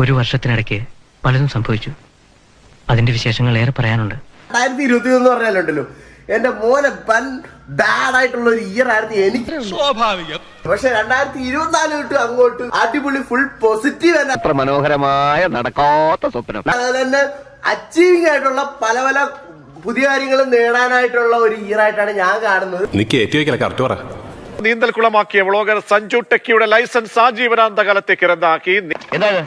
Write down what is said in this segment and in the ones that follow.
ഒരു വർഷത്തിനിടയ്ക്ക് പലതും സംഭവിച്ചു. അതിന്റെ വിശേഷങ്ങൾ ഏറെ പറയാനുണ്ട്. 2021 പറഞ്ഞാലുണ്ടല്ലോ, എന്റെ മോനെ ബാഡായിട്ടുള്ള ഒരു ഇയർ ആയിരുന്നു എനിക്ക്. സ്വാഭാവികം. പക്ഷെ 2024 തൊട്ട് അങ്ങോട്ട് അടിപൊളി ഫുൾ പോസിറ്റീവ്. അത്ര മനോഹരമായ നടക്കാത്ത സ്വപ്നം. അതുപോലെ തന്നെ അച്ചീവിംഗ് ആയിട്ടുള്ള പല പല പുതിയ കാര്യങ്ങളും നേടാനായിട്ടുള്ള ഒരു ഇയർ ആയിട്ടാണ് ഞാൻ കാണുന്നത്. നീന്തൽക്കുളമാക്കിയ വ്ളോഗർ സഞ്ജു ടെക്കിയുടെ ലൈസൻസ് ആജീവനാന്ത കാലത്തേക്ക് റദ്ദാക്കി. എന്താണ്?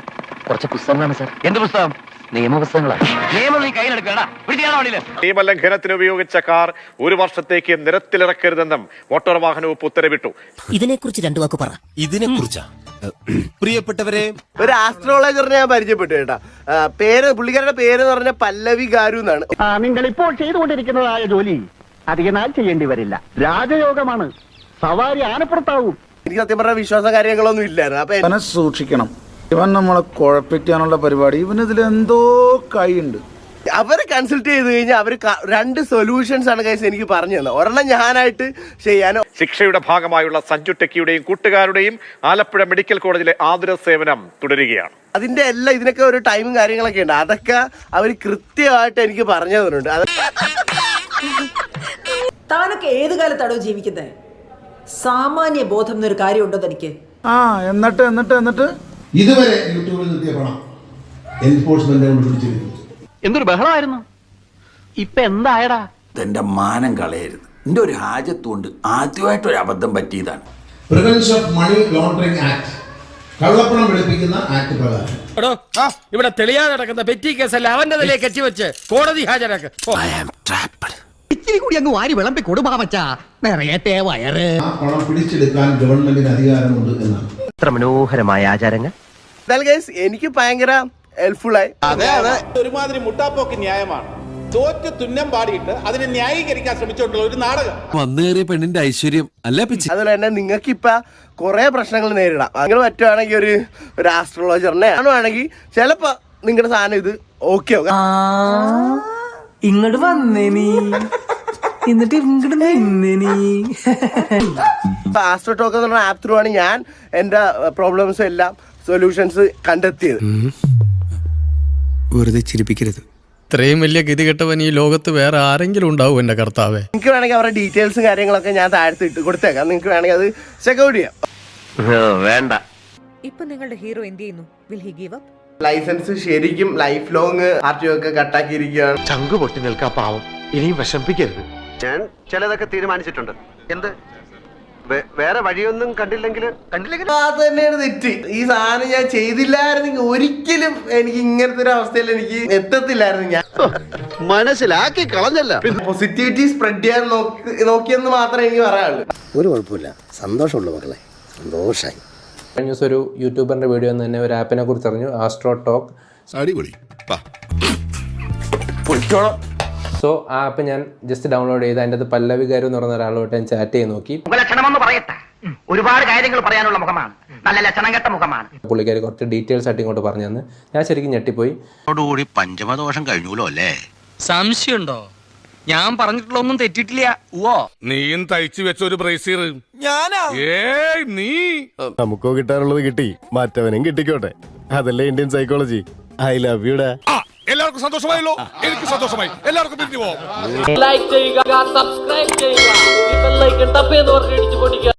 കുറച്ച് പുസ്തകങ്ങളാണ് സാർ. എന്ത് പുസ്തകം? നിയമപുസ്തകങ്ങളാണ്. നിയമലംഘനത്തിന് ഉപയോഗിച്ച കാർ 1 വർഷത്തേക്ക് നിരത്തിലിറക്കരുതെന്നും മോട്ടോർ വാഹന വകുപ്പ് ഉത്തരവിട്ടു. ഇതിനെക്കുറിച്ച് 2 വാക്ക് പറ. ഇതിനെക്കുറിച്ചാ പ്രിയപ്പെട്ടവരെ, ഒരു ആസ്ട്രോളജറിനെ ഞാൻ പരിചയപ്പെട്ടു കേട്ടാ. പുള്ളിക്കാരുടെ പേര് എന്ന് പറഞ്ഞ പല്ലവി ഗാരു എന്നാണ്. നിങ്ങൾ ഇപ്പോൾ ചെയ്തുകൊണ്ടിരിക്കുന്നതായ ജോലി അധിക നാൾ ചെയ്യേണ്ടി വരില്ല. രാജയോഗമാണ്. സവാരി ആനപ്പുറത്താവും. എനിക്ക് സത്യം പറഞ്ഞ വിശ്വാസ കാര്യങ്ങളൊന്നും ഇല്ലായിരുന്നു. അപ്പൊ സൂക്ഷിക്കണം, ഇവൻ നമ്മളെ കുഴപ്പിക്കാനുള്ള പരിപാടി. ഇവനിതിലെന്തോ കൈയുണ്ട്. അവരെ കൺസൾട്ട് ചെയ്ത് കഴിഞ്ഞാൽ അവർ 2 സൊല്യൂഷൻസ് ആണ് കൈസ് എനിക്ക് പറഞ്ഞു തന്നത്. ഒരെണ്ണം ഞാനായിട്ട് ചെയ്യാനോ. ശിക്ഷയുടെ ഭാഗമായുള്ള സഞ്ജു ടെക്കിയുടെയും കൂട്ടുകാരുടെയും ആലപ്പുഴ മെഡിക്കൽ കോളേജിലെ ആതുര സേവനം തുടരുകയാണ്. അതിന്റെ എല്ലാം ഇതിനൊക്കെ ഒരു ടൈമും കാര്യങ്ങളൊക്കെ ഉണ്ട്. അതൊക്കെ അവർ കൃത്യമായിട്ട് എനിക്ക് പറഞ്ഞു തന്നിട്ടുണ്ട്. താനൊക്കെ ഏത് കാലത്താണോ ജീവിക്കുന്നത്? സാമാന്യ ബോധം എന്നൊരു കാര്യമുണ്ടോ തനിക്ക്? എന്നിട്ട് ഇതുവരെ യൂട്യൂബിൽ നിർത്തിയ പണം എൻഫോഴ്സ്മെന്റ് കൊണ്ട് പിടിച്ചെടുത്തു. എന്തൊരു ബഹളമായിരുന്നു. ഇപ്പൊ എന്തായടാ? എന്റെ മാനം കളയരുത്. എന്റെ ഒരു ഹാജത്തുകൊണ്ട് ആദ്യമായിട്ടൊരു അബദ്ധം പറ്റിയതാണ്. Prevention of money laundering act, കള്ളപ്പണം വെളുപ്പിക്കുന്ന ആക്ട് പ്രകാരം ഇവിടെ തെളിയാതെ നടക്കുന്ന പെറ്റി കേസല്ല അവന്റെ നിലയെ കെട്ടിവെച്ച് കോടതി ഹാജരാക്ക്. ഇച്ചിരി കൂടി അങ്ങ് വാരി വിളമ്പി കൊടുപ്പാ നിറയത്തെ വയറ്. ആ പണം പിടിച്ചെടുക്കാൻ ഗവൺമെന്റിന് അധികാരമുണ്ട് എന്നാണ്. ഇത്ര മനോഹരമായ ആചാരങ്ങൾ എനിക്ക് ഭയങ്കര ഹെൽപ്ഫുൾ ആയി. ഒരുമാതിരി മുട്ടാപ്പോക്ക് ന്യായമാണ്. തോറ്റ് തുന്നം പാടിയിട്ട് അതിനെ ന്യായീകരിക്കാൻ ശ്രമിച്ചുകൊണ്ടുള്ള ഒരു നാടകം. വന്നു കയറിയ പെണ്ണിന്റെ ഐശ്വര്യം അല്ലേ പിച്ചി. അതുപോലെ തന്നെ നിങ്ങൾക്ക് ഇപ്പൊ കുറെ പ്രശ്നങ്ങൾ നേരിടാം. അങ്ങനെ പറ്റുവാണെങ്കിൽ ഒരു ആസ്ട്രോളജറിനെ ആണെങ്കിൽ ചിലപ്പോ നിങ്ങളുടെ സാധനം ഇത് ഓക്കെ ആവും. ഇങ്ങോട്ട് വന്നേ നീ, എന്നിട്ട് ഇങ്ങോട്ട് നിന്നേ നീ. ആസ്ട്രോ ടോക്ക് എന്ന് പറഞ്ഞ ആപ്പ് ത്രൂ ആണ് ഞാൻ എന്റെ പ്രോബ്ലംസും എല്ലാം സൊല്യൂഷൻസ് കണ്ടെത്തിയത്. വെറുതെ ചിരിപ്പിക്കരുത്. ഇത്രയും വലിയ ഗതികെട്ടവൻ ഈ ലോകത്ത് വേറെ ആരെങ്കിലും ഉണ്ടാവും എന്റെ കർത്താവേ. നിങ്ങൾക്ക് വേണമെങ്കിൽ അവരുടെ ഡീറ്റെയിൽസും കാര്യങ്ങളൊക്കെ ഞാൻ താഴത്ത് ഇട്ട് കൊടുത്തേക്കാം. നിങ്ങൾക്ക് വേണമെങ്കിൽ അത് ചെക്കൗട്ട് ചെയ്യാം. വേണ്ട. ഇപ്പൊ നിങ്ങളുടെ ഹീറോ എന്ത് ചെയ്യുന്നു? Will he give up? Licence ശരിക്കും ലൈഫ് ലോങ് RTO ഒക്കെ കട്ടാക്കിയിരിക്കുകയാണ്. ചങ്കു പൊട്ടി നിൽക്കാ പാവം. ഇനിയും വിഷമിപ്പിക്കരുത്. ഞാൻ ചിലതൊക്കെ തീരുമാനിച്ചിട്ടുണ്ട്. എന്ത് വേറെ വഴിയൊന്നും കണ്ടില്ലെങ്കിൽ അത് തന്നെയാണ് തെറ്റ്. ഈ സാധനം ഞാൻ ചെയ്തില്ലായിരുന്നെങ്കിൽ ഒരിക്കലും എനിക്ക് ഇങ്ങനത്തെ ഒരു അവസ്ഥയിൽ എനിക്ക് എത്തത്തില്ലായിരുന്നു. ഞാൻ മനസ്സിലാക്കി കളഞ്ഞല്ല. പോസിറ്റിവിറ്റി സ്പ്രെഡ് ചെയ്യാൻ നോക്കിയെന്ന് മാത്രമേ എനിക്ക് പറയാനുള്ളൂ. ഒരു കുഴപ്പമില്ല, സന്തോഷമുള്ളൂ മക്കളെ, സന്തോഷായി. കഴിഞ്ഞ ദിവസം ഒരു യൂട്യൂബറിന്റെ വീഡിയോ തന്നെ ഒരു ആപ്പിനെ കുറിച്ച് അറിഞ്ഞു, ആസ്ട്രോ ടോക്ക്. സോ ആ ആപ്പ് ഞാൻ ജസ്റ്റ് ഡൗൺലോഡ് ചെയ്ത് അതിൻ്റെ പല്ലവി ഗാരു എന്ന് പറഞ്ഞ ഒരാളോട്ട് ഞാൻ ചാറ്റ് ചെയ്ത് നോക്കി. ഒരുപാട് കാര്യങ്ങൾ പറയാനുള്ള മുഖമാണ്, നല്ല ലക്ഷണം കെട്ട മുഖമാണ്. പുള്ളിക്കാരി കുറച്ച് ഡീറ്റെയിൽസ് ആയിട്ട് ഇങ്ങോട്ട് പറഞ്ഞു തന്ന് ഞാൻ ശരിക്കും ഞെട്ടിപ്പോയി. അതോടുകൂടി പഞ്ചമദോഷം കഴിഞ്ഞൂലോ അല്ലേ? സംശയമുണ്ടോ? ഞാൻ പറഞ്ഞിട്ടുള്ളൊന്നും തെറ്റിട്ടില്ല. നീയും തയ്ച്ചു വെച്ച ഒരു ബ്രേസിയർ ഞാനാ? നീ നമുക്കോ കിട്ടാനുള്ളത് കിട്ടി, മറ്റവനും കിട്ടിക്കോട്ടെ. അതല്ലേ Indian psychology. I love you ഡാ. എല്ലാവർക്കും സന്തോഷമായല്ലോ. എനിക്ക് സന്തോഷമായി. എല്ലാവർക്കും പിരിഞ്ഞു പോവാം. ലൈക്ക് ചെയ്യുക, സബ്സ്ക്രൈബ് ചെയ്യുക, ബെൽ ഐക്കൺ ടപ്പ് ചെയ്ത് ഇടിച്ചു പൊടിക്കുക.